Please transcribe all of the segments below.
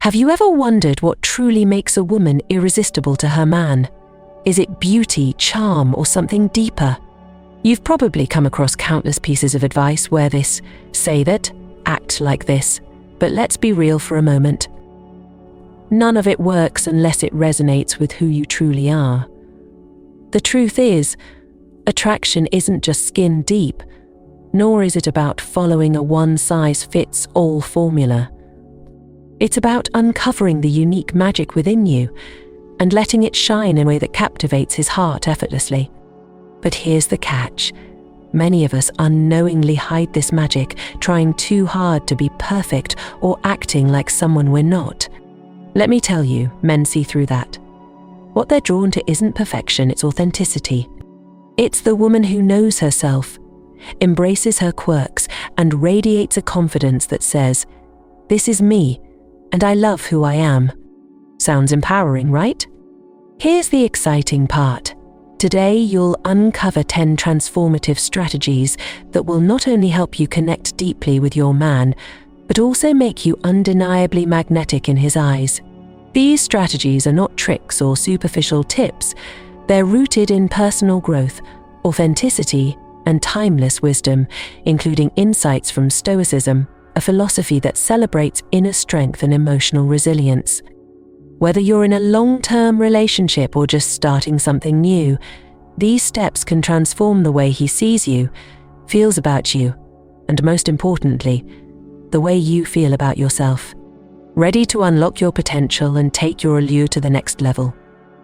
Have you ever wondered what truly makes a woman irresistible to her man? Is it beauty, charm, or something deeper? You've probably come across countless pieces of advice where this, say that, act like this, but let's be real for a moment. None of it works unless it resonates with who you truly are. The truth is, attraction isn't just skin deep, nor is it about following a one-size-fits-all formula. It's about uncovering the unique magic within you and letting it shine in a way that captivates his heart effortlessly. But here's the catch. Many of us unknowingly hide this magic, trying too hard to be perfect or acting like someone we're not. Let me tell you, men see through that. What they're drawn to isn't perfection, it's authenticity. It's the woman who knows herself, embraces her quirks, and radiates a confidence that says, "This is me, and I love who I am." Sounds empowering, right? Here's the exciting part. Today, you'll uncover 10 transformative strategies that will not only help you connect deeply with your man, but also make you undeniably magnetic in his eyes. These strategies are not tricks or superficial tips. They're rooted in personal growth, authenticity, and timeless wisdom, including insights from Stoicism, a philosophy that celebrates inner strength and emotional resilience. Whether you're in a long-term relationship or just starting something new, these steps can transform the way he sees you, feels about you, and most importantly, the way you feel about yourself. Ready to unlock your potential and take your allure to the next level?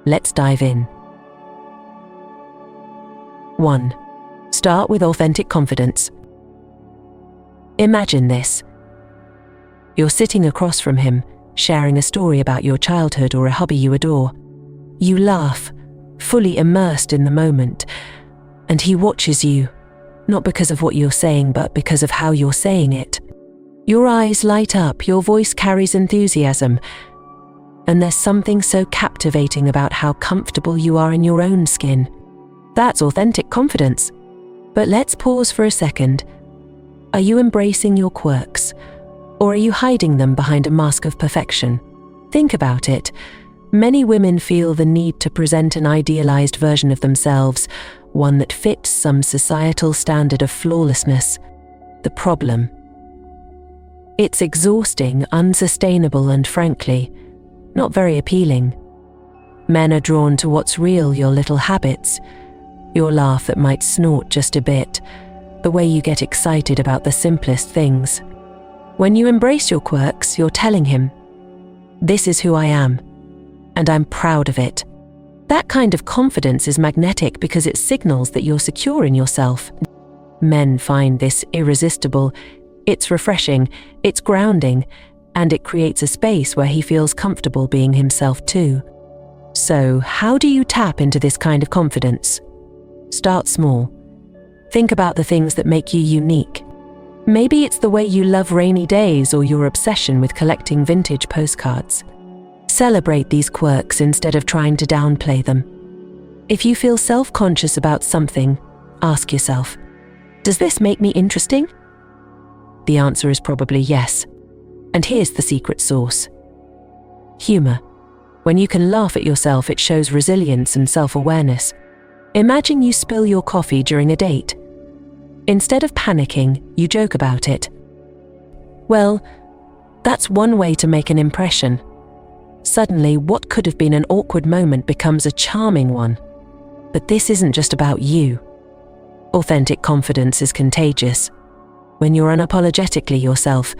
Let's dive in. 1. Start with authentic confidence. Imagine this. You're sitting across from him, sharing a story about your childhood or a hobby you adore. You laugh, fully immersed in the moment, and he watches you, not because of what you're saying, but because of how you're saying it. Your eyes light up, your voice carries enthusiasm, and there's something so captivating about how comfortable you are in your own skin. That's authentic confidence. But let's pause for a second. Are you embracing your quirks, or are you hiding them behind a mask of perfection? Think about it. Many women feel the need to present an idealized version of themselves, one that fits some societal standard of flawlessness. The problem? It's exhausting, unsustainable, and frankly, not very appealing. Men are drawn to what's real, your little habits, your laugh that might snort just a bit, the way you get excited about the simplest things. When you embrace your quirks, you're telling him, "This is who I am, and I'm proud of it." That kind of confidence is magnetic because it signals that you're secure in yourself. Men find this irresistible. It's refreshing, it's grounding, and it creates a space where he feels comfortable being himself too. So, how do you tap into this kind of confidence? Start small. Think about the things that make you unique. Maybe it's the way you love rainy days or your obsession with collecting vintage postcards. Celebrate these quirks instead of trying to downplay them. If you feel self-conscious about something, ask yourself, does this make me interesting? The answer is probably yes. And here's the secret sauce. Humor. When you can laugh at yourself, it shows resilience and self-awareness. Imagine you spill your coffee during a date. Instead of panicking, you joke about it. Well, that's one way to make an impression. Suddenly, what could have been an awkward moment becomes a charming one. But this isn't just about you. Authentic confidence is contagious. When you're unapologetically yourself,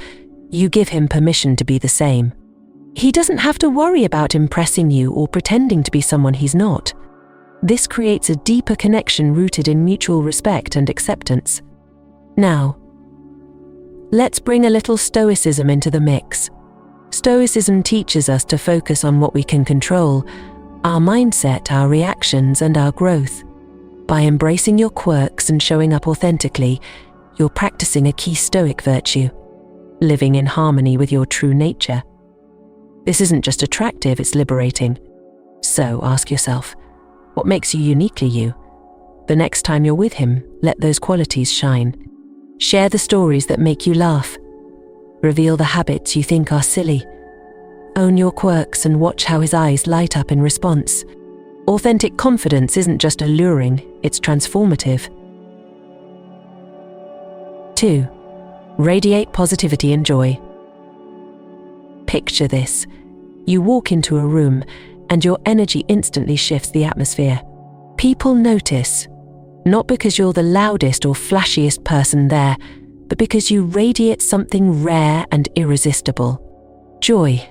you give him permission to be the same. He doesn't have to worry about impressing you or pretending to be someone he's not. This creates a deeper connection rooted in mutual respect and acceptance. Now, let's bring a little Stoicism into the mix. Stoicism teaches us to focus on what we can control, our mindset, our reactions, and our growth. By embracing your quirks and showing up authentically, you're practicing a key Stoic virtue, living in harmony with your true nature. This isn't just attractive, it's liberating. So ask yourself, what makes you uniquely you? The next time you're with him, let those qualities shine. Share the stories that make you laugh. Reveal the habits you think are silly. Own your quirks and watch how his eyes light up in response. Authentic confidence isn't just alluring, it's transformative. 2. Radiate positivity and joy. Picture this. You walk into a room and your energy instantly shifts the atmosphere. People notice, not because you're the loudest or flashiest person there, but because you radiate something rare and irresistible. Joy.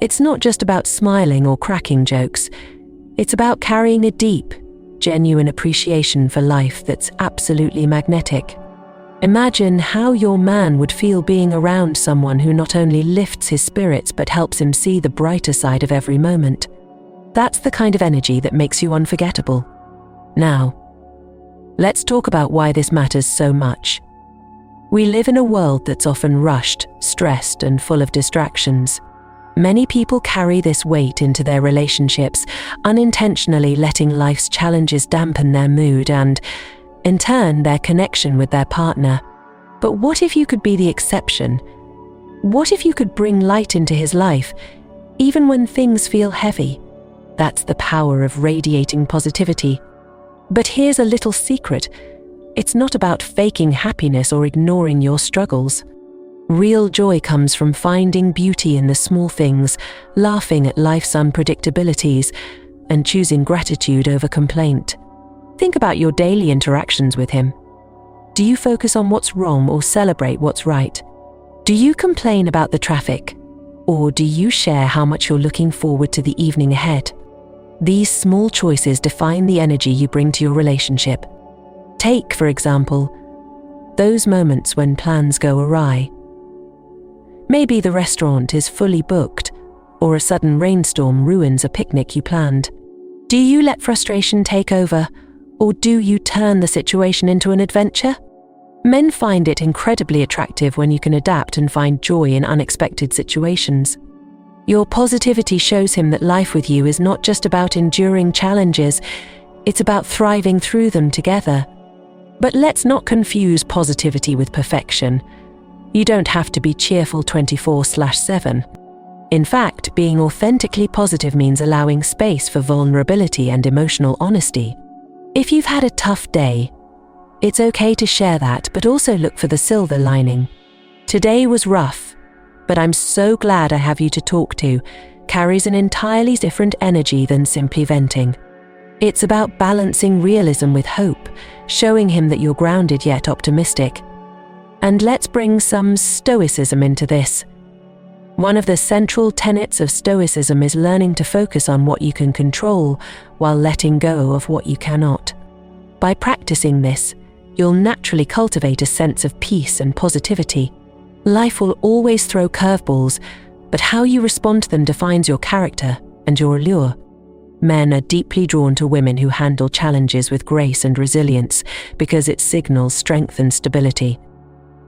It's not just about smiling or cracking jokes. It's about carrying a deep, genuine appreciation for life that's absolutely magnetic. Imagine how your man would feel being around someone who not only lifts his spirits but helps him see the brighter side of every moment. That's the kind of energy that makes you unforgettable. Now, let's talk about why this matters so much. We live in a world that's often rushed, stressed, and full of distractions. Many people carry this weight into their relationships, unintentionally letting life's challenges dampen their mood and, in turn, their connection with their partner. But what if you could be the exception? What if you could bring light into his life, even when things feel heavy? That's the power of radiating positivity. But here's a little secret. It's not about faking happiness or ignoring your struggles. Real joy comes from finding beauty in the small things, laughing at life's unpredictabilities, and choosing gratitude over complaint. Think about your daily interactions with him. Do you focus on what's wrong or celebrate what's right? Do you complain about the traffic? Or do you share how much you're looking forward to the evening ahead? These small choices define the energy you bring to your relationship. Take, for example, those moments when plans go awry. Maybe the restaurant is fully booked, or a sudden rainstorm ruins a picnic you planned. Do you let frustration take over, or do you turn the situation into an adventure? Men find it incredibly attractive when you can adapt and find joy in unexpected situations. Your positivity shows him that life with you is not just about enduring challenges, it's about thriving through them together. But let's not confuse positivity with perfection. You don't have to be cheerful 24/7. In fact, being authentically positive means allowing space for vulnerability and emotional honesty. If you've had a tough day, it's okay to share that, but also look for the silver lining. Today was rough, but I'm so glad I have you to talk to, carries an entirely different energy than simply venting. It's about balancing realism with hope, showing him that you're grounded yet optimistic. And let's bring some stoicism into this. One of the central tenets of stoicism is learning to focus on what you can control while letting go of what you cannot. By practicing this, you'll naturally cultivate a sense of peace and positivity. Life will always throw curveballs, but how you respond to them defines your character and your allure. Men are deeply drawn to women who handle challenges with grace and resilience because it signals strength and stability.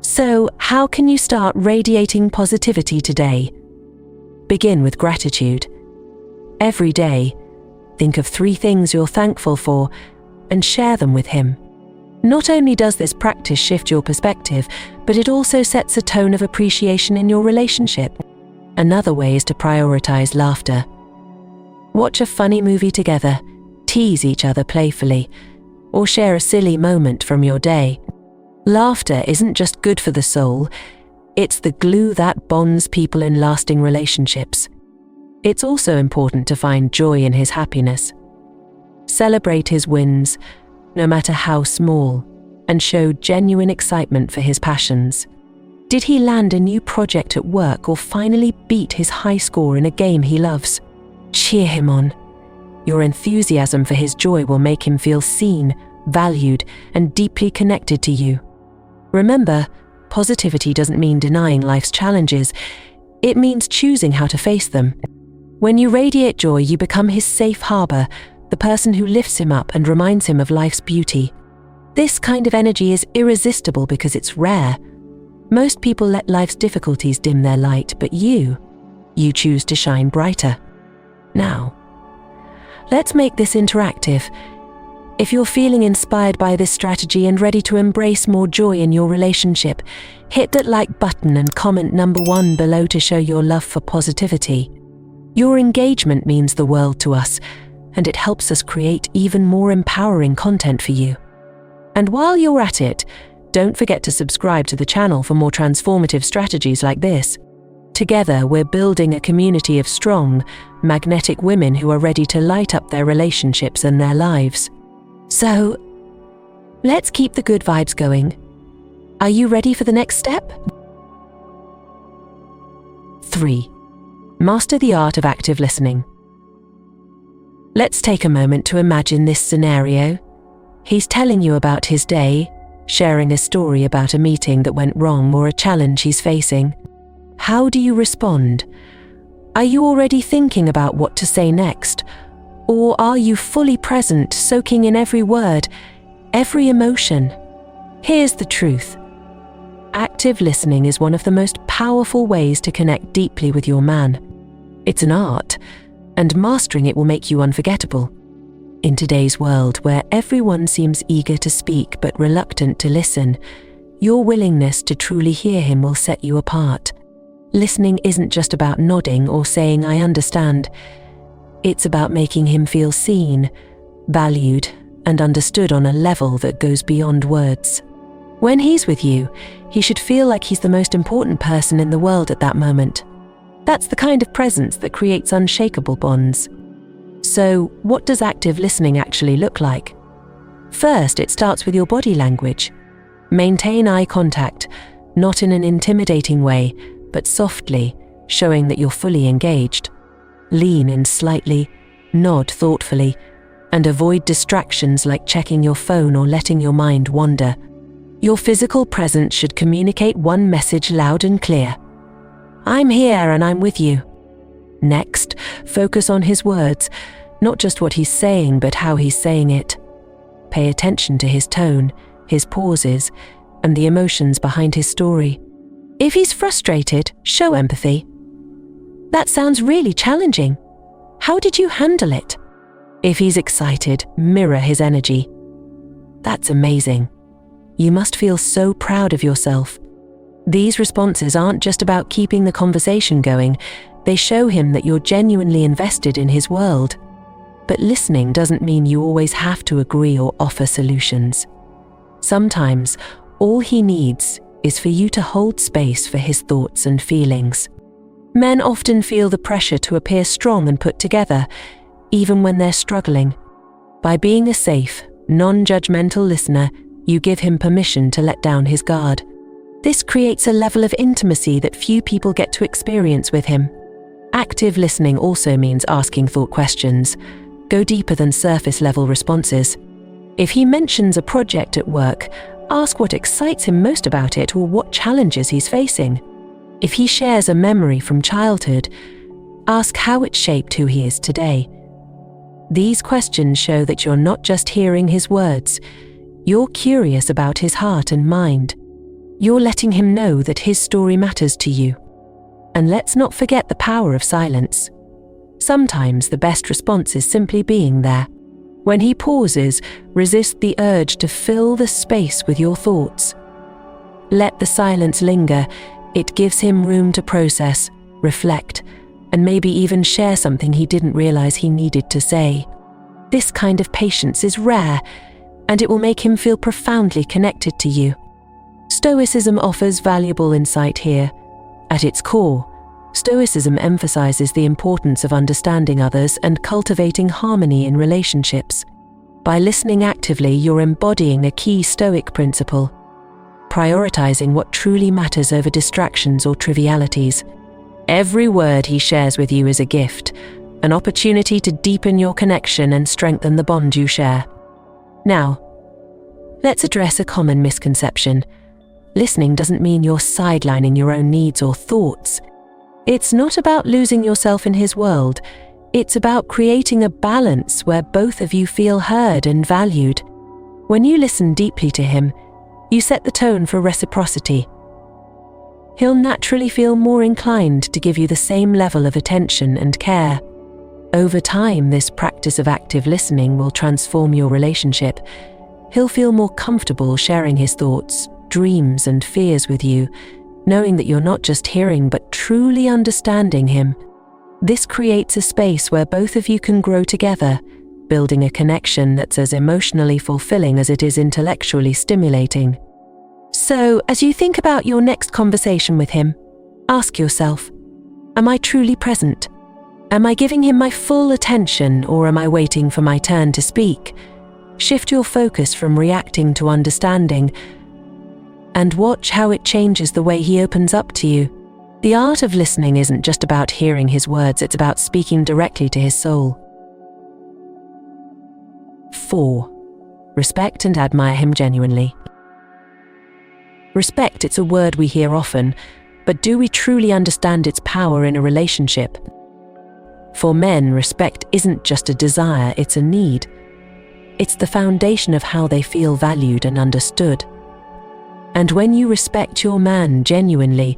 So, how can you start radiating positivity today? Begin with gratitude. Every day, think of 3 things you're thankful for and share them with him. Not only does this practice shift your perspective, but it also sets a tone of appreciation in your relationship. Another way is to prioritize laughter. Watch a funny movie together, tease each other playfully, or share a silly moment from your day. Laughter isn't just good for the soul, it's the glue that bonds people in lasting relationships. It's also important to find joy in his happiness. Celebrate his wins, no matter how small, and show genuine excitement for his passions. Did he land a new project at work or finally beat his high score in a game he loves? Cheer him on. Your enthusiasm for his joy will make him feel seen, valued, and deeply connected to you. Remember, positivity doesn't mean denying life's challenges. It means choosing how to face them. When you radiate joy, you become his safe harbor, the person who lifts him up and reminds him of life's beauty. This kind of energy is irresistible because it's rare. Most people let life's difficulties dim their light, but you choose to shine brighter. Now, let's make this interactive. If you're feeling inspired by this strategy and ready to embrace more joy in your relationship, hit that like button and comment number 1 below to show your love for positivity. Your engagement means the world to us, and it helps us create even more empowering content for you. And while you're at it, don't forget to subscribe to the channel for more transformative strategies like this. Together, we're building a community of strong, magnetic women who are ready to light up their relationships and their lives. So, let's keep the good vibes going. Are you ready for the next step? 3. Master the art of active listening. Let's take a moment to imagine this scenario. He's telling you about his day, sharing a story about a meeting that went wrong or a challenge he's facing. How do you respond? Are you already thinking about what to say next? Or are you fully present, soaking in every word, every emotion? Here's the truth. Active listening is one of the most powerful ways to connect deeply with your man. It's an art, and mastering it will make you unforgettable. In today's world, where everyone seems eager to speak but reluctant to listen, your willingness to truly hear him will set you apart. Listening isn't just about nodding or saying "I understand." It's about making him feel seen, valued, and understood on a level that goes beyond words. When he's with you, he should feel like he's the most important person in the world at that moment. That's the kind of presence that creates unshakable bonds. So, what does active listening actually look like? First, it starts with your body language. Maintain eye contact, not in an intimidating way, but softly, showing that you're fully engaged. Lean in slightly, nod thoughtfully, and avoid distractions like checking your phone or letting your mind wander. Your physical presence should communicate one message loud and clear. I'm here and I'm with you. Next, focus on his words, not just what he's saying, but how he's saying it. Pay attention to his tone, his pauses, and the emotions behind his story. If he's frustrated, show empathy. That sounds really challenging. How did you handle it? If he's excited, mirror his energy. That's amazing. You must feel so proud of yourself. These responses aren't just about keeping the conversation going, they show him that you're genuinely invested in his world. But listening doesn't mean you always have to agree or offer solutions. Sometimes, all he needs is for you to hold space for his thoughts and feelings. Men often feel the pressure to appear strong and put together, even when they're struggling. By being a safe, non-judgmental listener, you give him permission to let down his guard. This creates a level of intimacy that few people get to experience with him. Active listening also means asking thought questions. Go deeper than surface-level responses. If he mentions a project at work, ask what excites him most about it or what challenges he's facing. If he shares a memory from childhood, ask how it shaped who he is today. These questions show that you're not just hearing his words, you're curious about his heart and mind. You're letting him know that his story matters to you. And let's not forget the power of silence. Sometimes the best response is simply being there. When he pauses, resist the urge to fill the space with your thoughts. Let the silence linger. It gives him room to process, reflect, and maybe even share something he didn't realize he needed to say. This kind of patience is rare, and it will make him feel profoundly connected to you. Stoicism offers valuable insight here. At its core, Stoicism emphasizes the importance of understanding others and cultivating harmony in relationships. By listening actively, you're embodying a key Stoic principle, prioritizing what truly matters over distractions or trivialities. Every word he shares with you is a gift, an opportunity to deepen your connection and strengthen the bond you share. Now, let's address a common misconception. Listening doesn't mean you're sidelining your own needs or thoughts. It's not about losing yourself in his world. It's about creating a balance where both of you feel heard and valued. When you listen deeply to him, you set the tone for reciprocity. He'll naturally feel more inclined to give you the same level of attention and care. Over time, this practice of active listening will transform your relationship. He'll feel more comfortable sharing his thoughts, dreams, and fears with you, knowing that you're not just hearing but truly understanding him. This creates a space where both of you can grow together, building a connection that's as emotionally fulfilling as it is intellectually stimulating. So, as you think about your next conversation with him, ask yourself, am I truly present? Am I giving him my full attention, or am I waiting for my turn to speak? Shift your focus from reacting to understanding, and watch how it changes the way he opens up to you. The art of listening isn't just about hearing his words, it's about speaking directly to his soul. 4. Respect and admire him genuinely. Respect, it's a word we hear often, but do we truly understand its power in a relationship? For men, respect isn't just a desire, it's a need. It's the foundation of how they feel valued and understood. And when you respect your man genuinely,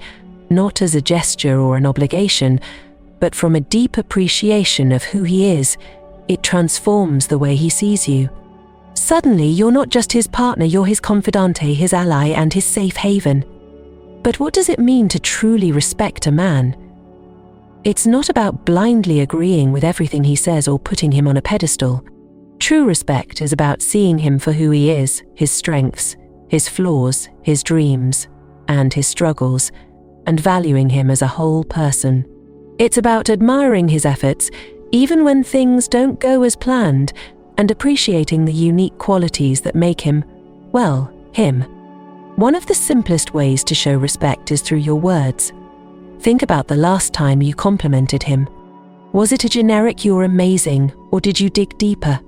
not as a gesture or an obligation, but from a deep appreciation of who he is, it transforms the way he sees you. Suddenly, you're not just his partner, you're his confidante, his ally, and his safe haven. But what does it mean to truly respect a man? It's not about blindly agreeing with everything he says or putting him on a pedestal. True respect is about seeing him for who he is, his strengths, his flaws, his dreams, and his struggles, and valuing him as a whole person. It's about admiring his efforts, even when things don't go as planned, and appreciating the unique qualities that make him, well, him. One of the simplest ways to show respect is through your words. Think about the last time you complimented him. Was it a generic "you're amazing," or did you dig deeper?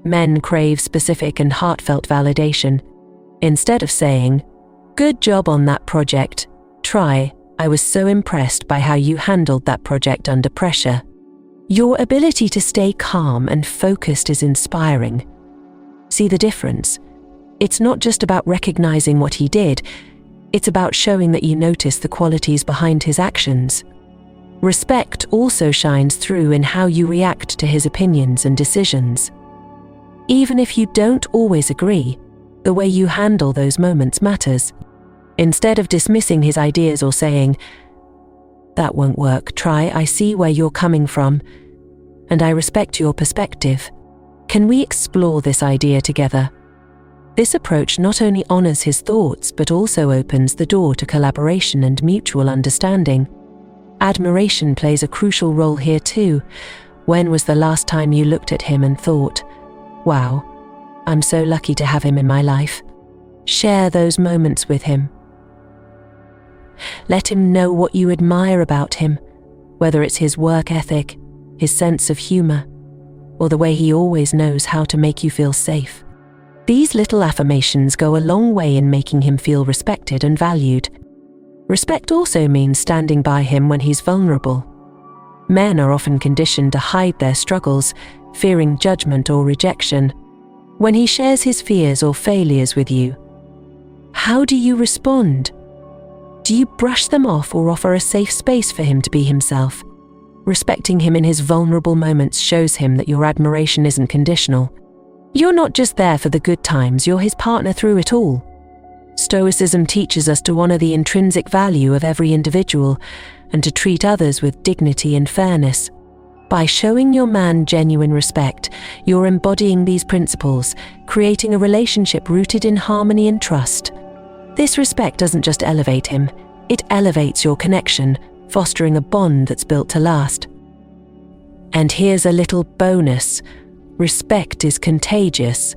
Men crave specific and heartfelt validation. Instead of saying, "Good job on that project," try, "I was so impressed by how you handled that project under pressure." Your ability to stay calm and focused is inspiring. See the difference? It's not just about recognizing what he did, it's about showing that you notice the qualities behind his actions. Respect also shines through in how you react to his opinions and decisions. Even if you don't always agree, the way you handle those moments matters. Instead of dismissing his ideas or saying, "That won't work," try, "I see where you're coming from, and I respect your perspective. Can we explore this idea together?" This approach not only honors his thoughts, but also opens the door to collaboration and mutual understanding. Admiration plays a crucial role here too. When was the last time you looked at him and thought, "Wow, I'm so lucky to have him in my life"? Share those moments with him. Let him know what you admire about him, whether it's his work ethic, his sense of humor, or the way he always knows how to make you feel safe. These little affirmations go a long way in making him feel respected and valued. Respect also means standing by him when he's vulnerable. Men are often conditioned to hide their struggles, fearing judgment or rejection. When he shares his fears or failures with you, how do you respond? Do you brush them off or offer a safe space for him to be himself? Respecting him in his vulnerable moments shows him that your admiration isn't conditional. You're not just there for the good times, you're his partner through it all. Stoicism teaches us to honor the intrinsic value of every individual and to treat others with dignity and fairness. By showing your man genuine respect, you're embodying these principles, creating a relationship rooted in harmony and trust. This respect doesn't just elevate him, it elevates your connection, fostering a bond that's built to last. And here's a little bonus. Respect is contagious.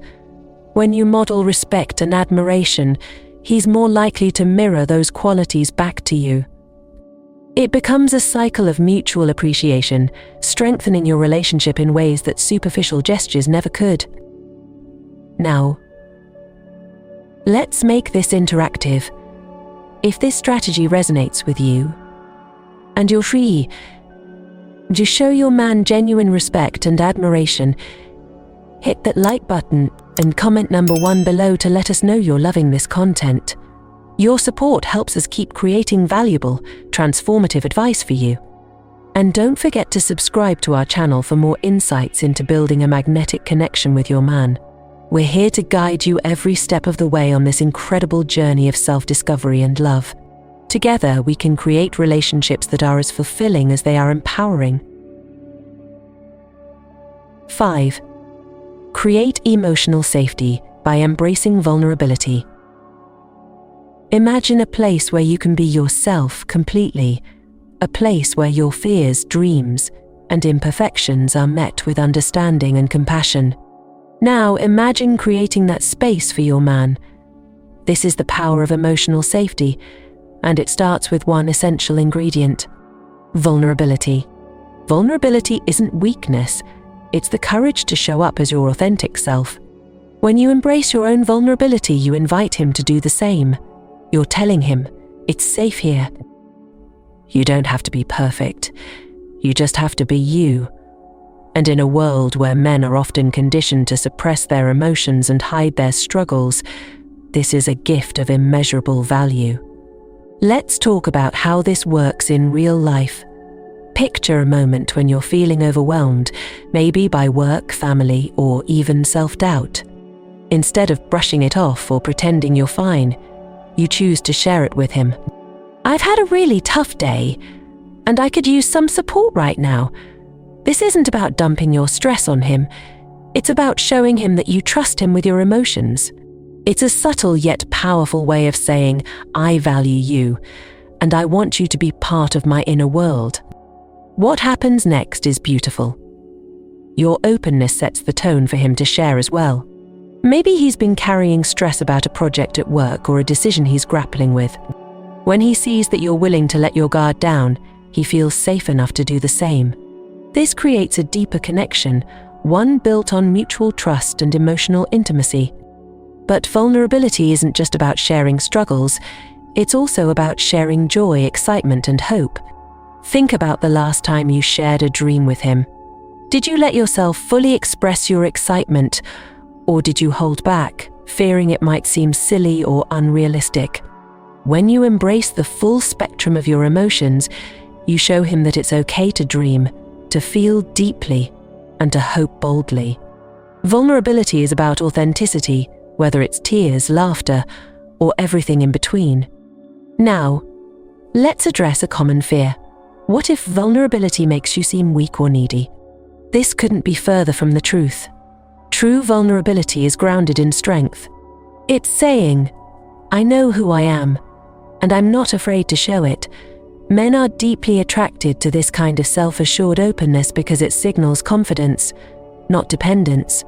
When you model respect and admiration, he's more likely to mirror those qualities back to you. It becomes a cycle of mutual appreciation, strengthening your relationship in ways that superficial gestures never could. Now, let's make this interactive. If this strategy resonates with you, and you're free to show your man genuine respect and admiration, hit that like button and comment number 1 below to let us know you're loving this content. Your support helps us keep creating valuable, transformative advice for you. And don't forget to subscribe to our channel for more insights into building a magnetic connection with your man. We're here to guide you every step of the way on this incredible journey of self-discovery and love. Together, we can create relationships that are as fulfilling as they are empowering. 5. Create emotional safety by embracing vulnerability. Imagine a place where you can be yourself completely, a place where your fears, dreams, and imperfections are met with understanding and compassion. Now imagine creating that space for your man. This is the power of emotional safety, and it starts with one essential ingredient: vulnerability. Vulnerability isn't weakness, it's the courage to show up as your authentic self. When you embrace your own vulnerability, you invite him to do the same. You're telling him, it's safe here. You don't have to be perfect. You just have to be you. And in a world where men are often conditioned to suppress their emotions and hide their struggles, this is a gift of immeasurable value. Let's talk about how this works in real life. Picture a moment when you're feeling overwhelmed, maybe by work, family, or even self-doubt. Instead of brushing it off or pretending you're fine, you choose to share it with him. I've had a really tough day, and I could use some support right now. This isn't about dumping your stress on him. It's about showing him that you trust him with your emotions. It's a subtle yet powerful way of saying, I value you, and I want you to be part of my inner world. What happens next is beautiful. Your openness sets the tone for him to share as well. Maybe he's been carrying stress about a project at work or a decision he's grappling with. When he sees that you're willing to let your guard down, he feels safe enough to do the same. This creates a deeper connection, one built on mutual trust and emotional intimacy. But vulnerability isn't just about sharing struggles, it's also about sharing joy, excitement, and hope. Think about the last time you shared a dream with him. Did you let yourself fully express your excitement, or did you hold back, fearing it might seem silly or unrealistic? When you embrace the full spectrum of your emotions, you show him that it's okay to dream, to feel deeply, and to hope boldly. Vulnerability is about authenticity, whether it's tears, laughter, or everything in between. Now, let's address a common fear. What if vulnerability makes you seem weak or needy? This couldn't be further from the truth. True vulnerability is grounded in strength. It's saying, I know who I am, and I'm not afraid to show it. Men are deeply attracted to this kind of self-assured openness because it signals confidence, not dependence.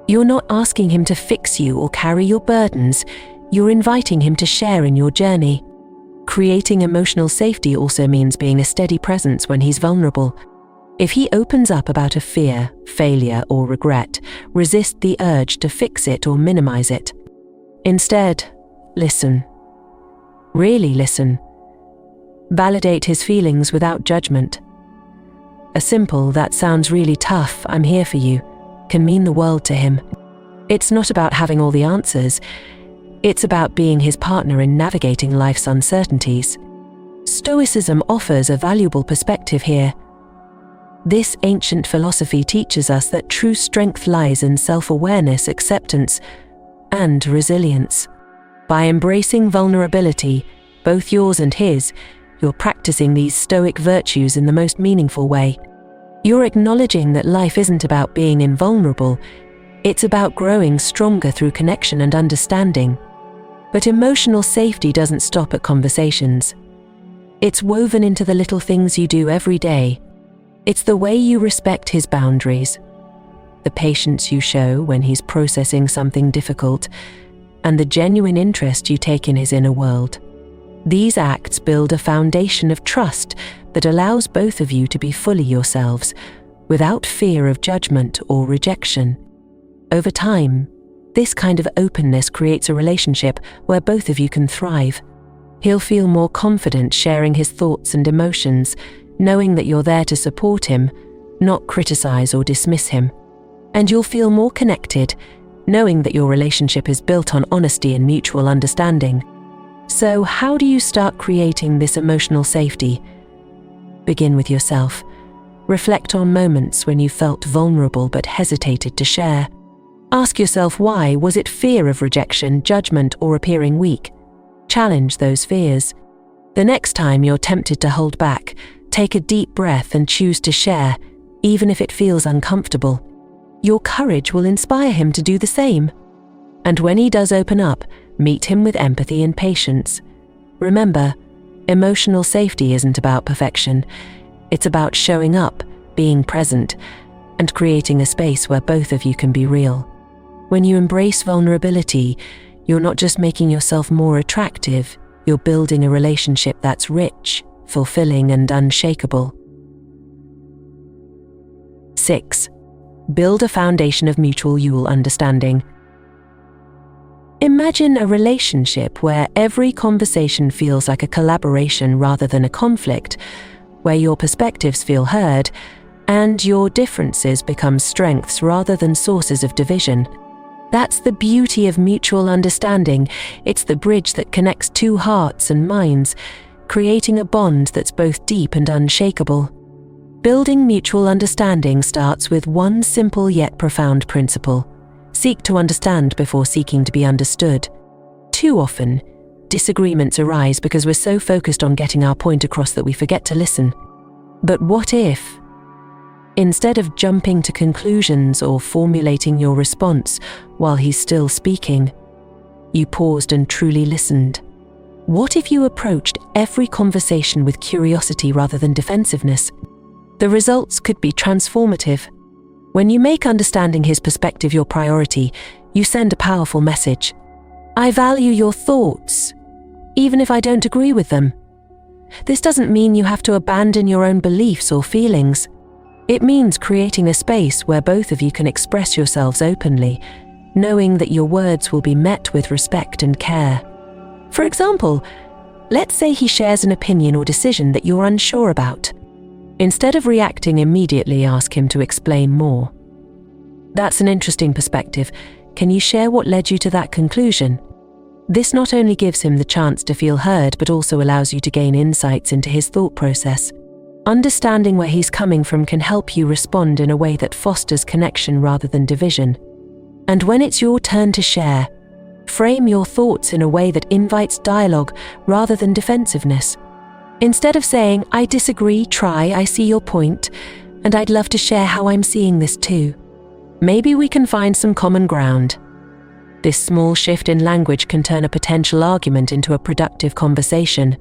You're not asking him to fix you or carry your burdens, you're inviting him to share in your journey. Creating emotional safety also means being a steady presence when he's vulnerable. If he opens up about a fear, failure, or regret, resist the urge to fix it or minimize it. Instead, listen. Really listen. Validate his feelings without judgment. A simple, that sounds really tough, I'm here for you, can mean the world to him. It's not about having all the answers. It's about being his partner in navigating life's uncertainties. Stoicism offers a valuable perspective here. This ancient philosophy teaches us that true strength lies in self-awareness, acceptance, and resilience. By embracing vulnerability, both yours and his, you're practicing these stoic virtues in the most meaningful way. You're acknowledging that life isn't about being invulnerable, it's about growing stronger through connection and understanding. But emotional safety doesn't stop at conversations. It's woven into the little things you do every day. It's the way you respect his boundaries, the patience you show when he's processing something difficult, and the genuine interest you take in his inner world. These acts build a foundation of trust that allows both of you to be fully yourselves, without fear of judgment or rejection. Over time, this kind of openness creates a relationship where both of you can thrive. He'll feel more confident sharing his thoughts and emotions, knowing that you're there to support him, not criticize or dismiss him. And you'll feel more connected, knowing that your relationship is built on honesty and mutual understanding. So how do you start creating this emotional safety? Begin with yourself. Reflect on moments when you felt vulnerable but hesitated to share. Ask yourself why. Was it fear of rejection, judgment, or appearing weak? Challenge those fears. The next time you're tempted to hold back, take a deep breath and choose to share, even if it feels uncomfortable. Your courage will inspire him to do the same. And when he does open up, meet him with empathy and patience. Remember, emotional safety isn't about perfection. It's about showing up, being present, and creating a space where both of you can be real. When you embrace vulnerability, you're not just making yourself more attractive, you're building a relationship that's rich, fulfilling, and unshakable. 6. Build a foundation of mutual understanding. Imagine a relationship where every conversation feels like a collaboration rather than a conflict, where your perspectives feel heard, and your differences become strengths rather than sources of division. That's the beauty of mutual understanding. It's the bridge that connects two hearts and minds, creating a bond that's both deep and unshakable. Building mutual understanding starts with one simple yet profound principle: seek to understand before seeking to be understood. Too often, disagreements arise because we're so focused on getting our point across that we forget to listen. But what if, instead of jumping to conclusions or formulating your response while he's still speaking, you paused and truly listened? What if you approached every conversation with curiosity rather than defensiveness? The results could be transformative. When you make understanding his perspective your priority, you send a powerful message. I value your thoughts, even if I don't agree with them. This doesn't mean you have to abandon your own beliefs or feelings. It means creating a space where both of you can express yourselves openly, knowing that your words will be met with respect and care. For example, let's say he shares an opinion or decision that you're unsure about. Instead of reacting immediately, ask him to explain more. That's an interesting perspective. Can you share what led you to that conclusion? This not only gives him the chance to feel heard, but also allows you to gain insights into his thought process. Understanding where he's coming from can help you respond in a way that fosters connection rather than division. And when it's your turn to share, frame your thoughts in a way that invites dialogue rather than defensiveness. Instead of saying, I disagree, try, I see your point, and I'd love to share how I'm seeing this too. Maybe we can find some common ground. This small shift in language can turn a potential argument into a productive conversation.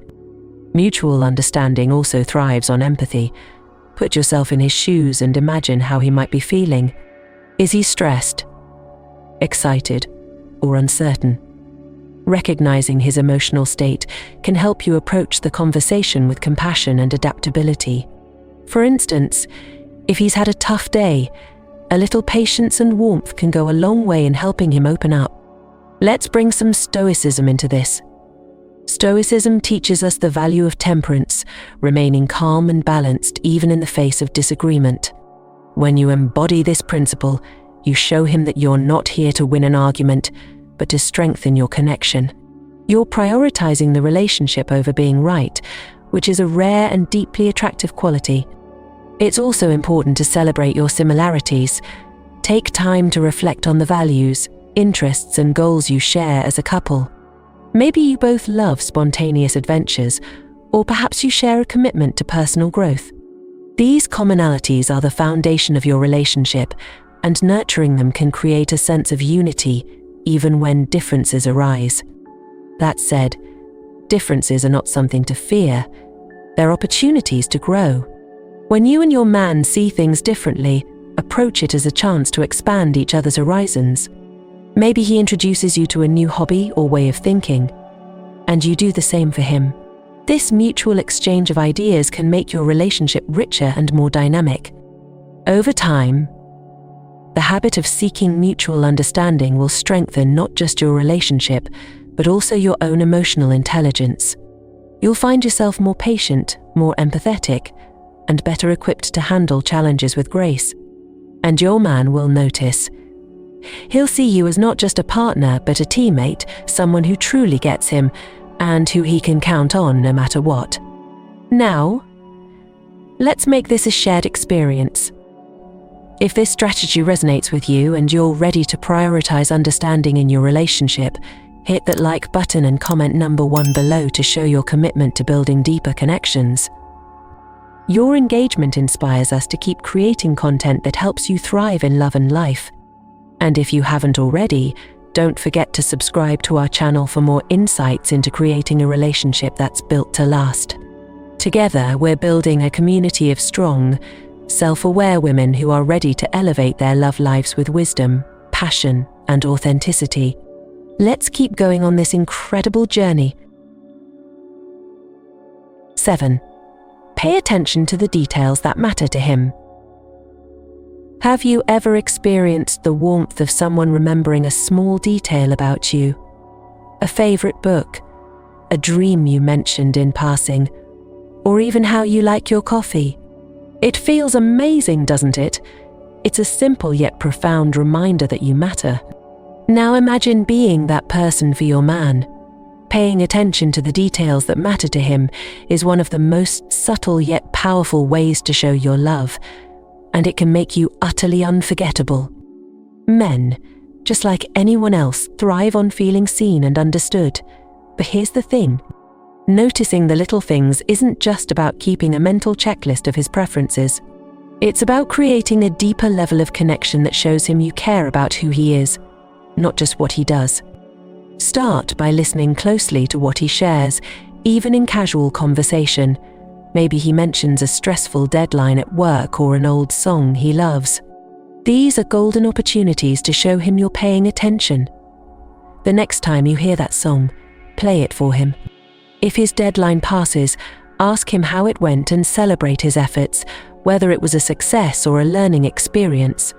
Mutual understanding also thrives on empathy. Put yourself in his shoes and imagine how he might be feeling. Is he stressed, excited, or uncertain? Recognizing his emotional state can help you approach the conversation with compassion and adaptability. For instance, if he's had a tough day, a little patience and warmth can go a long way in helping him open up. Let's bring some stoicism into this. Stoicism teaches us the value of temperance, remaining calm and balanced even in the face of disagreement. When you embody this principle, you show him that you're not here to win an argument, but to strengthen your connection. You're prioritizing the relationship over being right, which is a rare and deeply attractive quality. It's also important to celebrate your similarities. Take time to reflect on the values, interests, and goals you share as a couple. Maybe you both love spontaneous adventures, or perhaps you share a commitment to personal growth. These commonalities are the foundation of your relationship, and nurturing them can create a sense of unity, even when differences arise. That said, differences are not something to fear. They're opportunities to grow. When you and your man see things differently, approach it as a chance to expand each other's horizons. Maybe he introduces you to a new hobby or way of thinking, and you do the same for him. This mutual exchange of ideas can make your relationship richer and more dynamic. Over time, the habit of seeking mutual understanding will strengthen not just your relationship, but also your own emotional intelligence. You'll find yourself more patient, more empathetic, and better equipped to handle challenges with grace. And your man will notice. He'll see you as not just a partner, but a teammate, someone who truly gets him, and who he can count on no matter what. Now, Let's make this a shared experience. If this strategy resonates with you and you're ready to prioritize understanding in your relationship, hit that like button and comment number 1 below to show your commitment to building deeper connections. Your engagement inspires us to keep creating content that helps you thrive in love and life. And if you haven't already, don't forget to subscribe to our channel for more insights into creating a relationship that's built to last. Together, we're building a community of strong, self-aware women who are ready to elevate their love lives with wisdom, passion, and authenticity. Let's keep going on this incredible journey. 7. Pay attention to the details that matter to him. Have you ever experienced the warmth of someone remembering a small detail about you? A favorite book, a dream you mentioned in passing, or even how you like your coffee? It feels amazing, doesn't it? It's a simple yet profound reminder that you matter. Now imagine being that person for your man. Paying attention to the details that matter to him is one of the most subtle yet powerful ways to show your love, and it can make you utterly unforgettable. Men, just like anyone else, thrive on feeling seen and understood. But here's the thing. Noticing the little things isn't just about keeping a mental checklist of his preferences. It's about creating a deeper level of connection that shows him you care about who he is, not just what he does. Start by listening closely to what he shares, even in casual conversation. Maybe he mentions a stressful deadline at work or an old song he loves. These are golden opportunities to show him you're paying attention. The next time you hear that song, play it for him. If his deadline passes, ask him how it went and celebrate his efforts, whether it was a success or a learning experience.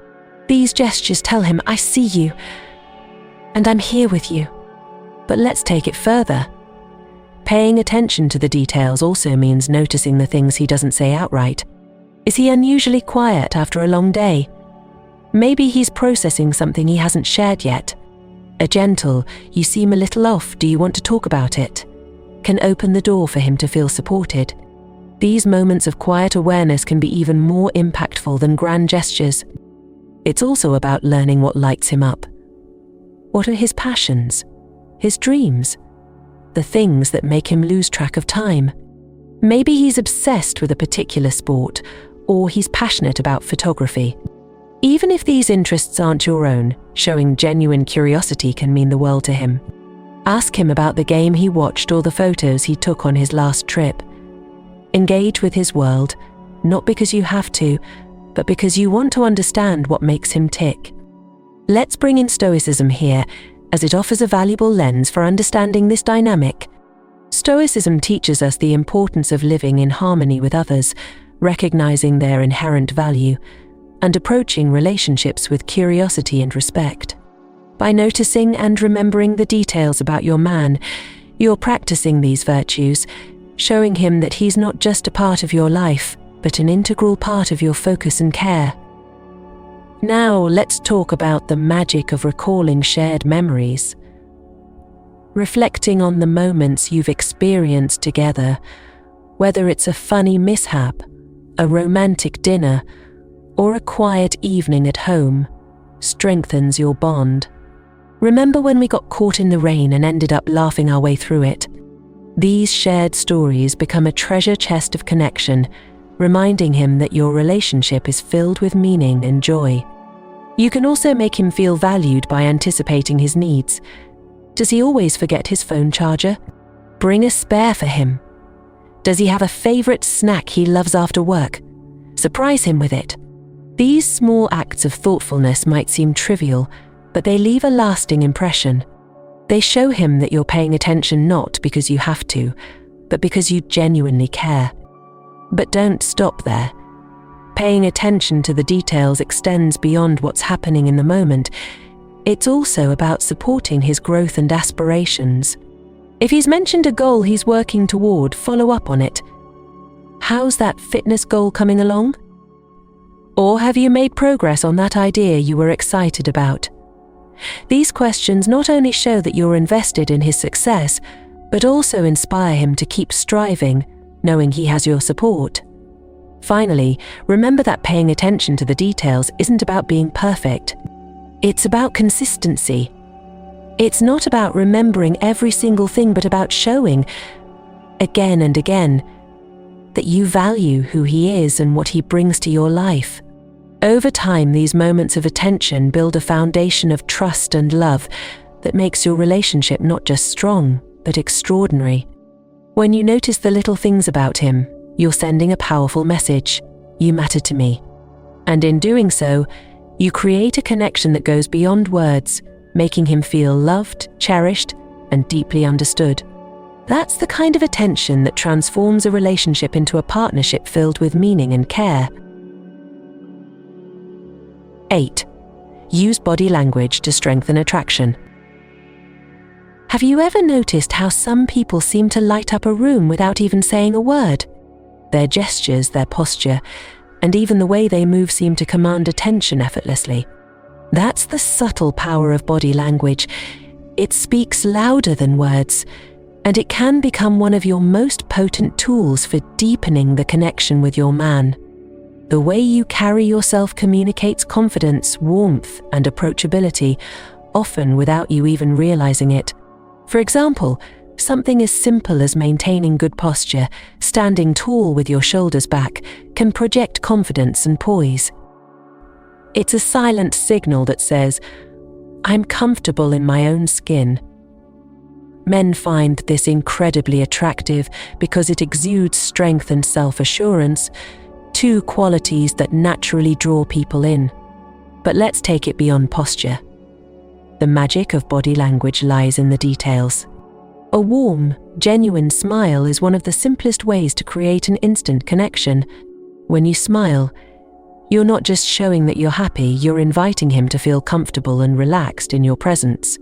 These gestures tell him, "I see you, and I'm here with you." But let's take it further. Paying attention to the details also means noticing the things he doesn't say outright. Is he unusually quiet after a long day? Maybe he's processing something he hasn't shared yet. A gentle, "You seem a little off, do you want to talk about it?" can open the door for him to feel supported. These moments of quiet awareness can be even more impactful than grand gestures. It's also about learning what lights him up. What are his passions? His dreams? The things that make him lose track of time? Maybe he's obsessed with a particular sport, or he's passionate about photography. Even if these interests aren't your own, showing genuine curiosity can mean the world to him. Ask him about the game he watched or the photos he took on his last trip. Engage with his world, not because you have to, but because you want to understand what makes him tick. Let's bring in Stoicism here, as it offers a valuable lens for understanding this dynamic. Stoicism teaches us the importance of living in harmony with others, recognizing their inherent value, and approaching relationships with curiosity and respect. By noticing and remembering the details about your man, you're practicing these virtues, showing him that he's not just a part of your life, but an integral part of your focus and care. Now let's talk about the magic of recalling shared memories. Reflecting on the moments you've experienced together, whether it's a funny mishap, a romantic dinner, or a quiet evening at home, strengthens your bond. Remember when we got caught in the rain and ended up laughing our way through it? These shared stories become a treasure chest of connection, reminding him that your relationship is filled with meaning and joy. You can also make him feel valued by anticipating his needs. Does he always forget his phone charger? Bring a spare for him. Does he have a favorite snack he loves after work? Surprise him with it. These small acts of thoughtfulness might seem trivial, but they leave a lasting impression. They show him that you're paying attention not because you have to, but because you genuinely care. But don't stop there. Paying attention to the details extends beyond what's happening in the moment. It's also about supporting his growth and aspirations. If he's mentioned a goal he's working toward, follow up on it. How's that fitness goal coming along? Or have you made progress on that idea you were excited about? These questions not only show that you're invested in his success, but also inspire him to keep striving, knowing he has your support. Finally, remember that paying attention to the details isn't about being perfect. It's about consistency. It's not about remembering every single thing, but about showing, again and again, that you value who he is and what he brings to your life. Over time, these moments of attention build a foundation of trust and love that makes your relationship not just strong, but extraordinary. When you notice the little things about him, you're sending a powerful message: you matter to me. And in doing so, you create a connection that goes beyond words, making him feel loved, cherished, and deeply understood. That's the kind of attention that transforms a relationship into a partnership filled with meaning and care. 8. Use body language to strengthen attraction. Have you ever noticed how some people seem to light up a room without even saying a word? Their gestures, their posture, and even the way they move seem to command attention effortlessly. That's the subtle power of body language. It speaks louder than words, and it can become one of your most potent tools for deepening the connection with your man. The way you carry yourself communicates confidence, warmth, and approachability, often without you even realizing it. For example, something as simple as maintaining good posture, standing tall with your shoulders back, can project confidence and poise. It's a silent signal that says, "I'm comfortable in my own skin." Men find this incredibly attractive because it exudes strength and self-assurance, two qualities that naturally draw people in. But let's take it beyond posture. The magic of body language lies in the details. A warm, genuine smile is one of the simplest ways to create an instant connection. When you smile, you're not just showing that you're happy, you're inviting him to feel comfortable and relaxed in your presence.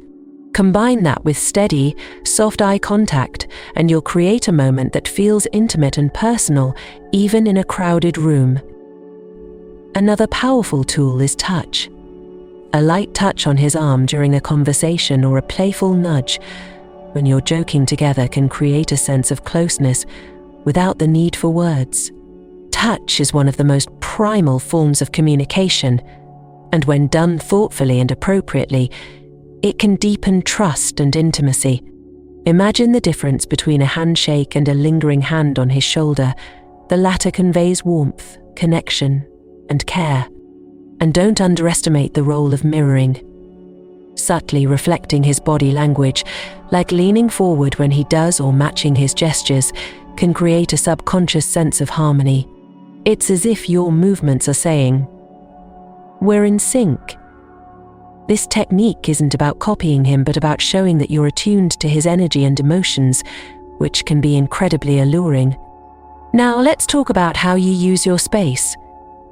Combine that with steady, soft eye contact, and you'll create a moment that feels intimate and personal, even in a crowded room. Another powerful tool is touch. A light touch on his arm during a conversation or a playful nudge when you're joking together can create a sense of closeness without the need for words. Touch is one of the most primal forms of communication, and when done thoughtfully and appropriately, it can deepen trust and intimacy. Imagine the difference between a handshake and a lingering hand on his shoulder. The latter conveys warmth, connection, and care. And don't underestimate the role of mirroring. Subtly reflecting his body language, like leaning forward when he does or matching his gestures, can create a subconscious sense of harmony. It's as if your movements are saying, "We're in sync." This technique isn't about copying him, but about showing that you're attuned to his energy and emotions, which can be incredibly alluring. Now let's talk about how you use your space.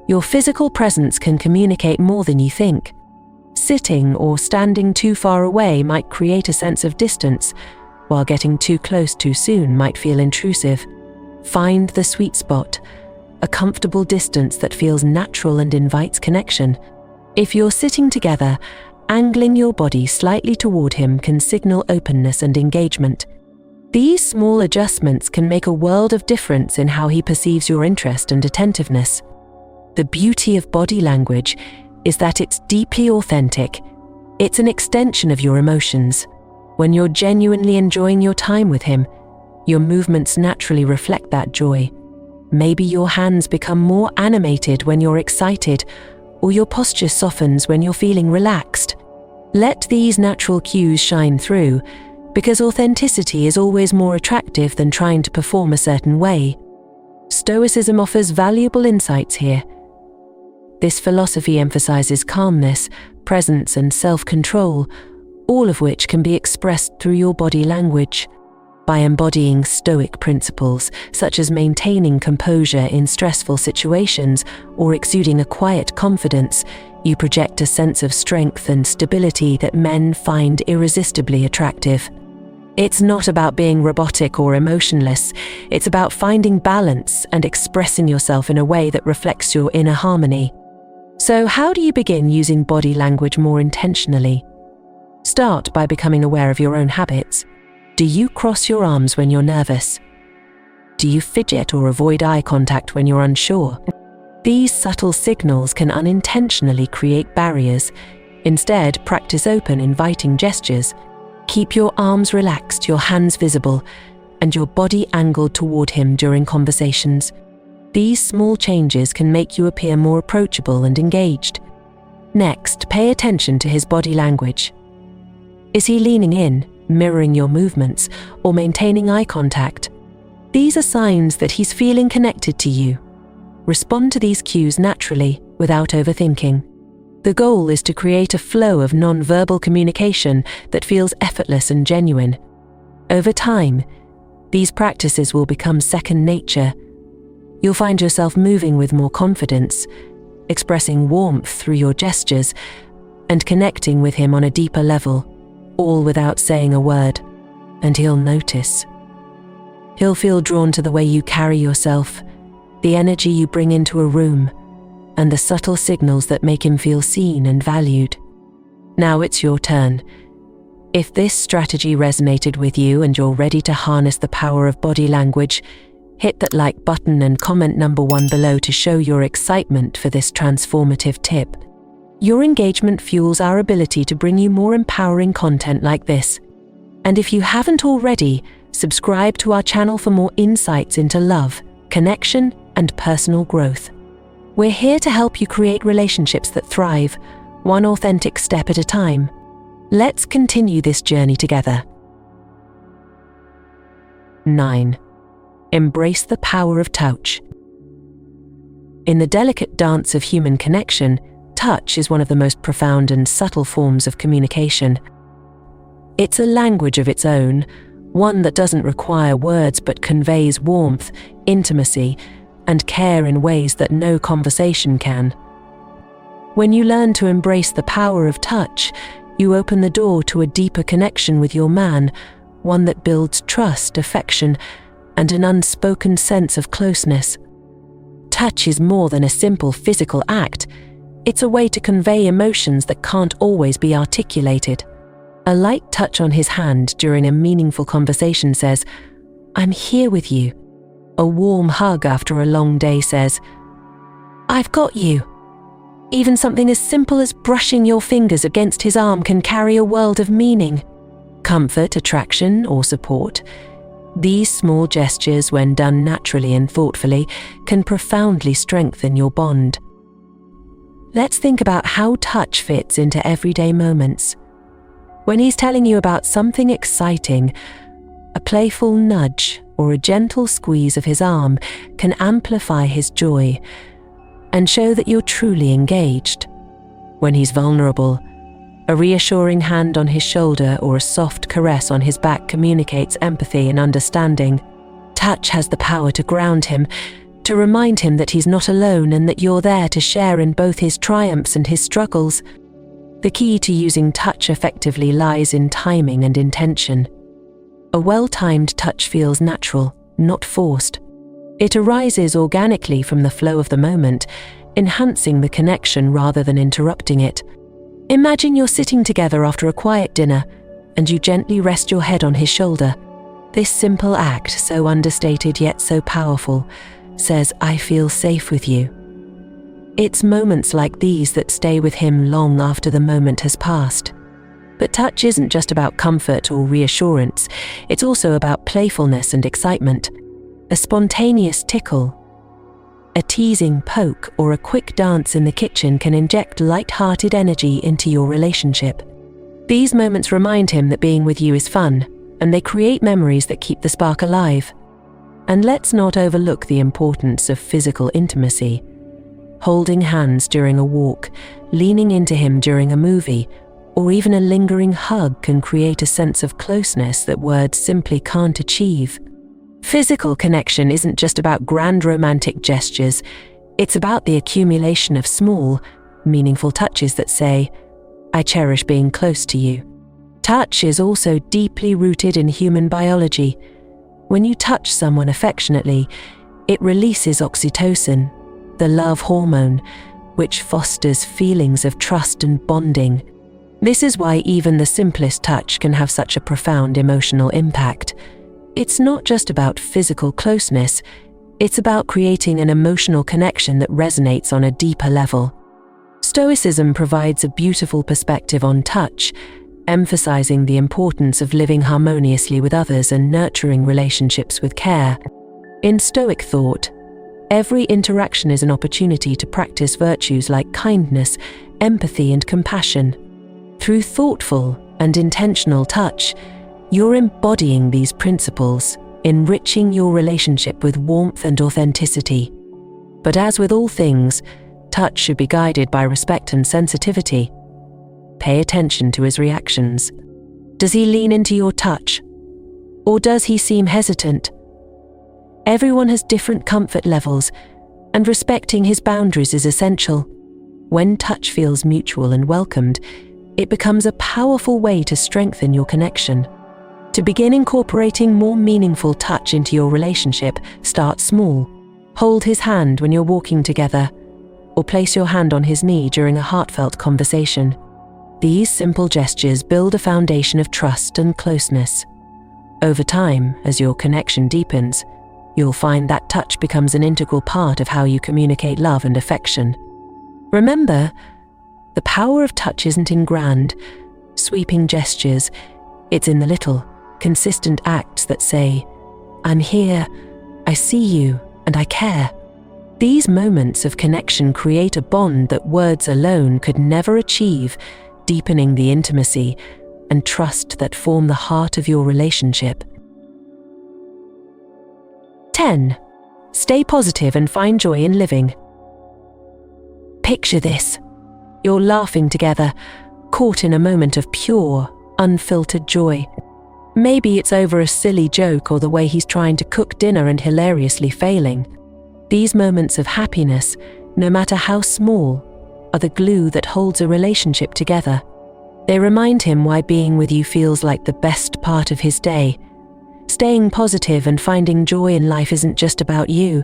Your physical presence can communicate more than you think. Sitting or standing too far away might create a sense of distance, while getting too close too soon might feel intrusive. Find the sweet spot, a comfortable distance that feels natural and invites connection. If you're sitting together, angling your body slightly toward him can signal openness and engagement. These small adjustments can make a world of difference in how he perceives your interest and attentiveness. The beauty of body language is that it's deeply authentic. It's an extension of your emotions. When you're genuinely enjoying your time with him, your movements naturally reflect that joy. Maybe your hands become more animated when you're excited, or your posture softens when you're feeling relaxed. Let these natural cues shine through, because authenticity is always more attractive than trying to perform a certain way. Stoicism offers valuable insights here. This philosophy emphasizes calmness, presence, and self-control, all of which can be expressed through your body language. By embodying Stoic principles, such as maintaining composure in stressful situations or exuding a quiet confidence, you project a sense of strength and stability that men find irresistibly attractive. It's not about being robotic or emotionless. It's about finding balance and expressing yourself in a way that reflects your inner harmony. So how do you begin using body language more intentionally? Start by becoming aware of your own habits. Do you cross your arms when you're nervous? Do you fidget or avoid eye contact when you're unsure? These subtle signals can unintentionally create barriers. Instead, practice open, inviting gestures. Keep your arms relaxed, your hands visible, and your body angled toward him during conversations. These small changes can make you appear more approachable and engaged. Next, pay attention to his body language. Is he leaning in, mirroring your movements, or maintaining eye contact? These are signs that he's feeling connected to you. Respond to these cues naturally, without overthinking. The goal is to create a flow of non-verbal communication that feels effortless and genuine. Over time, these practices will become second nature. You'll find yourself moving with more confidence, expressing warmth through your gestures, and connecting with him on a deeper level, all without saying a word. And he'll notice. He'll feel drawn to the way you carry yourself, the energy you bring into a room, and the subtle signals that make him feel seen and valued. Now it's your turn. If this strategy resonated with you and you're ready to harness the power of body language, hit that like button and comment number 1 below to show your excitement for this transformative tip. Your engagement fuels our ability to bring you more empowering content like this. And if you haven't already, subscribe to our channel for more insights into love, connection, and personal growth. We're here to help you create relationships that thrive, one authentic step at a time. Let's continue this journey together. 9. Embrace the power of touch. In the delicate dance of human connection, touch is one of the most profound and subtle forms of communication. It's a language of its own, one that doesn't require words but conveys warmth, intimacy, and care in ways that no conversation can. When you learn to embrace the power of touch, you open the door to a deeper connection with your man, one that builds trust, affection, and an unspoken sense of closeness. Touch is more than a simple physical act. It's a way to convey emotions that can't always be articulated. A light touch on his hand during a meaningful conversation says, "I'm here with you." A warm hug after a long day says, "I've got you." Even something as simple as brushing your fingers against his arm can carry a world of meaning. Comfort, attraction, or support. These small gestures, when done naturally and thoughtfully, can profoundly strengthen your bond. Let's think about how touch fits into everyday moments. When he's telling you about something exciting, a playful nudge or a gentle squeeze of his arm can amplify his joy and show that you're truly engaged. When he's vulnerable, a reassuring hand on his shoulder or a soft caress on his back communicates empathy and understanding. Touch has the power to ground him, to remind him that he's not alone and that you're there to share in both his triumphs and his struggles. The key to using touch effectively lies in timing and intention. A well-timed touch feels natural, not forced. It arises organically from the flow of the moment, enhancing the connection rather than interrupting it. Imagine you're sitting together after a quiet dinner, and you gently rest your head on his shoulder. This simple act, so understated yet so powerful, says, "I feel safe with you." It's moments like these that stay with him long after the moment has passed. But touch isn't just about comfort or reassurance, it's also about playfulness and excitement. A spontaneous tickle, a teasing poke, or a quick dance in the kitchen can inject light-hearted energy into your relationship. These moments remind him that being with you is fun, and they create memories that keep the spark alive. And let's not overlook the importance of physical intimacy. Holding hands during a walk, leaning into him during a movie, or even a lingering hug can create a sense of closeness that words simply can't achieve. Physical connection isn't just about grand romantic gestures, it's about the accumulation of small, meaningful touches that say, "I cherish being close to you." Touch is also deeply rooted in human biology. When you touch someone affectionately, it releases oxytocin, the love hormone, which fosters feelings of trust and bonding. This is why even the simplest touch can have such a profound emotional impact. It's not just about physical closeness, it's about creating an emotional connection that resonates on a deeper level. Stoicism provides a beautiful perspective on touch, emphasizing the importance of living harmoniously with others and nurturing relationships with care. In Stoic thought, every interaction is an opportunity to practice virtues like kindness, empathy, and compassion. Through thoughtful and intentional touch, you're embodying these principles, enriching your relationship with warmth and authenticity. But as with all things, touch should be guided by respect and sensitivity. Pay attention to his reactions. Does he lean into your touch? Or does he seem hesitant? Everyone has different comfort levels, and respecting his boundaries is essential. When touch feels mutual and welcomed, it becomes a powerful way to strengthen your connection. To begin incorporating more meaningful touch into your relationship, start small. Hold his hand when you're walking together, or place your hand on his knee during a heartfelt conversation. These simple gestures build a foundation of trust and closeness. Over time, as your connection deepens, you'll find that touch becomes an integral part of how you communicate love and affection. Remember, the power of touch isn't in grand, sweeping gestures. It's in the little, consistent acts that say, "I'm here, I see you, and I care." These moments of connection create a bond that words alone could never achieve, deepening the intimacy and trust that form the heart of your relationship. 10. Stay positive and find joy in living. Picture this. You're laughing together, caught in a moment of pure, unfiltered joy. Maybe it's over a silly joke or the way he's trying to cook dinner and hilariously failing. These moments of happiness, no matter how small, are the glue that holds a relationship together. They remind him why being with you feels like the best part of his day. Staying positive and finding joy in life isn't just about you.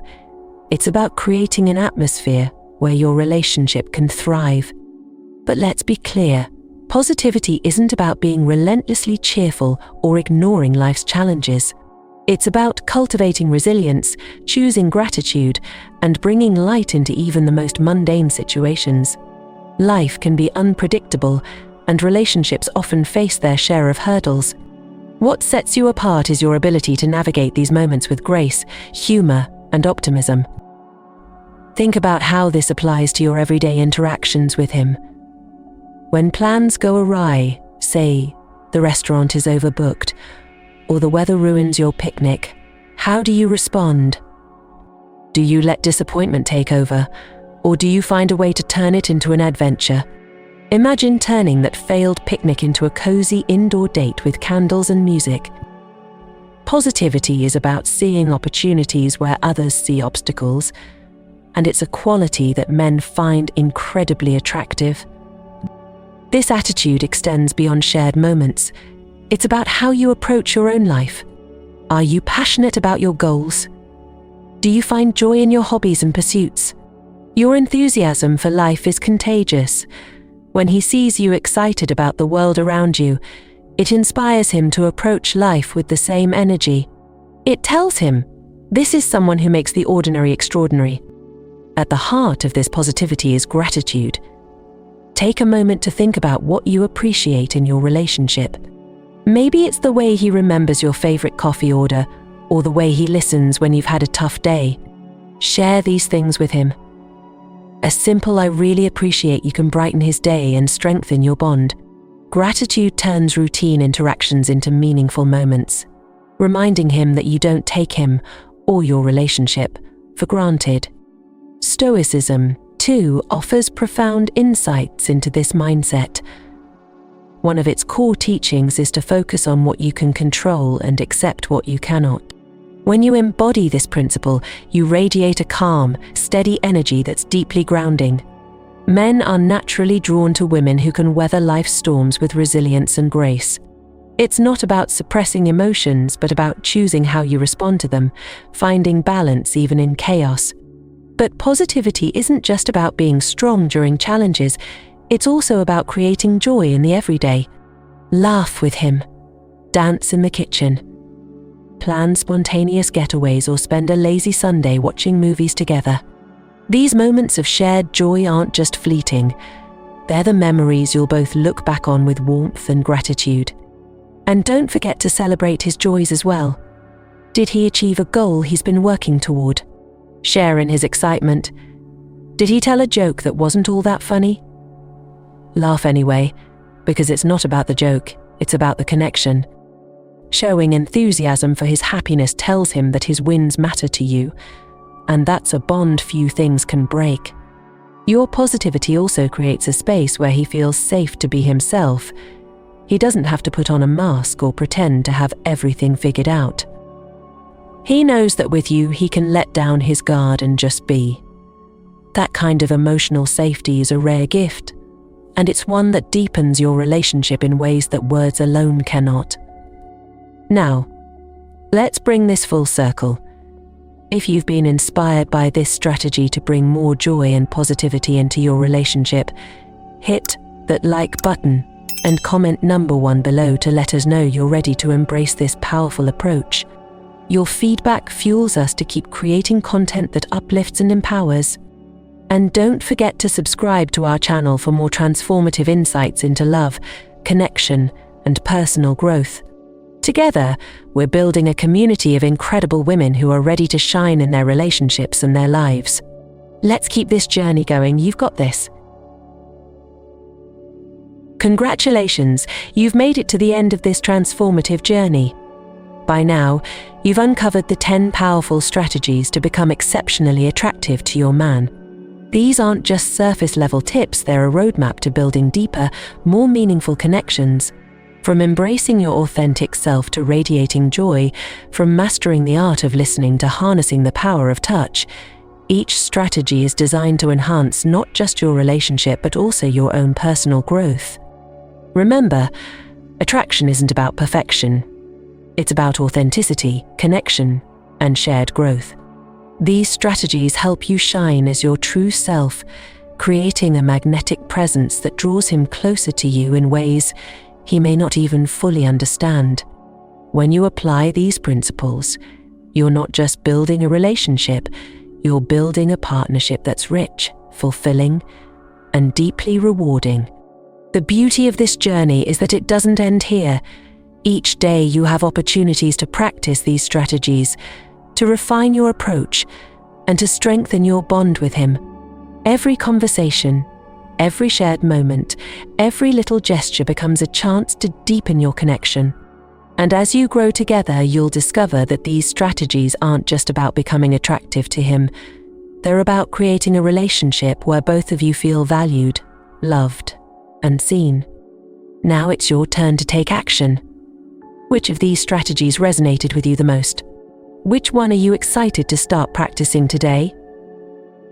It's about creating an atmosphere where your relationship can thrive. But let's be clear, positivity isn't about being relentlessly cheerful or ignoring life's challenges. It's about cultivating resilience, choosing gratitude, and bringing light into even the most mundane situations. Life can be unpredictable, and relationships often face their share of hurdles. What sets you apart is your ability to navigate these moments with grace, humor, and optimism. Think about how this applies to your everyday interactions with him. When plans go awry, say the restaurant is overbooked, or the weather ruins your picnic, how do you respond? Do you let disappointment take over, or do you find a way to turn it into an adventure? Imagine turning that failed picnic into a cozy indoor date with candles and music. Positivity is about seeing opportunities where others see obstacles, and it's a quality that men find incredibly attractive. This attitude extends beyond shared moments. It's about how you approach your own life. Are you passionate about your goals? Do you find joy in your hobbies and pursuits? Your enthusiasm for life is contagious. When he sees you excited about the world around you, it inspires him to approach life with the same energy. It tells him, this is someone who makes the ordinary extraordinary. At the heart of this positivity is gratitude. Take a moment to think about what you appreciate in your relationship. Maybe it's the way he remembers your favorite coffee order, or the way he listens when you've had a tough day. Share these things with him. A simple "I really appreciate you" can brighten his day and strengthen your bond. Gratitude turns routine interactions into meaningful moments, reminding him that you don't take him or your relationship for granted. Stoicism, too, offers profound insights into this mindset. One of its core teachings is to focus on what you can control and accept what you cannot. When you embody this principle, you radiate a calm, steady energy that's deeply grounding. Men are naturally drawn to women who can weather life's storms with resilience and grace. It's not about suppressing emotions, but about choosing how you respond to them, finding balance even in chaos. But positivity isn't just about being strong during challenges, it's also about creating joy in the everyday. Laugh with him. Dance in the kitchen. plan spontaneous getaways, or spend a lazy Sunday watching movies together. These moments of shared joy aren't just fleeting. They're the memories you'll both look back on with warmth and gratitude. And don't forget to celebrate his joys as well. Did he achieve a goal he's been working toward? Share in his excitement. Did he tell a joke that wasn't all that funny? Laugh anyway, because it's not about the joke, it's about the connection. Showing enthusiasm for his happiness tells him that his wins matter to you, and that's a bond few things can break. Your positivity also creates a space where he feels safe to be himself. He doesn't have to put on a mask or pretend to have everything figured out. He knows that with you, he can let down his guard and just be. That kind of emotional safety is a rare gift, and it's one that deepens your relationship in ways that words alone cannot. Now, let's bring this full circle. If you've been inspired by this strategy to bring more joy and positivity into your relationship, hit that like button and comment number 1 below to let us know you're ready to embrace this powerful approach. Your feedback fuels us to keep creating content that uplifts and empowers. And don't forget to subscribe to our channel for more transformative insights into love, connection, and personal growth. Together, we're building a community of incredible women who are ready to shine in their relationships and their lives. Let's keep this journey going. You've got this. Congratulations, you've made it to the end of this transformative journey. By now, you've uncovered the 10 powerful strategies to become exceptionally attractive to your man. These aren't just surface-level tips, they're a roadmap to building deeper, more meaningful connections. From embracing your authentic self to radiating joy, from mastering the art of listening to harnessing the power of touch, each strategy is designed to enhance not just your relationship but also your own personal growth. Remember, attraction isn't about perfection. It's about authenticity, connection, and shared growth. These strategies help you shine as your true self, creating a magnetic presence that draws him closer to you in ways he may not even fully understand. When you apply these principles, you're not just building a relationship, you're building a partnership that's rich, fulfilling, and deeply rewarding. The beauty of this journey is that it doesn't end here. Each day you have opportunities to practice these strategies, to refine your approach, and to strengthen your bond with him. Every conversation, every shared moment, every little gesture becomes a chance to deepen your connection. And as you grow together, you'll discover that these strategies aren't just about becoming attractive to him. They're about creating a relationship where both of you feel valued, loved, and seen. Now it's your turn to take action. Which of these strategies resonated with you the most? Which one are you excited to start practicing today?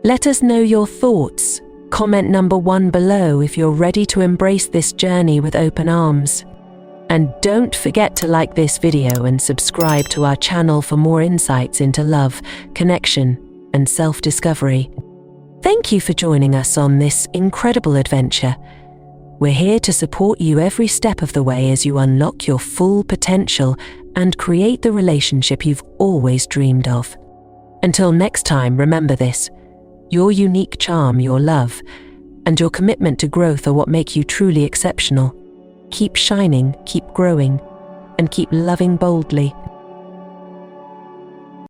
Let us know your thoughts. Comment number 1 below if you're ready to embrace this journey with open arms. And don't forget to like this video and subscribe to our channel for more insights into love, connection, and self-discovery. Thank you for joining us on this incredible adventure. We're here to support you every step of the way as you unlock your full potential and create the relationship you've always dreamed of. Until next time, remember this: your unique charm, your love, and your commitment to growth are what make you truly exceptional. Keep shining, keep growing, and keep loving boldly.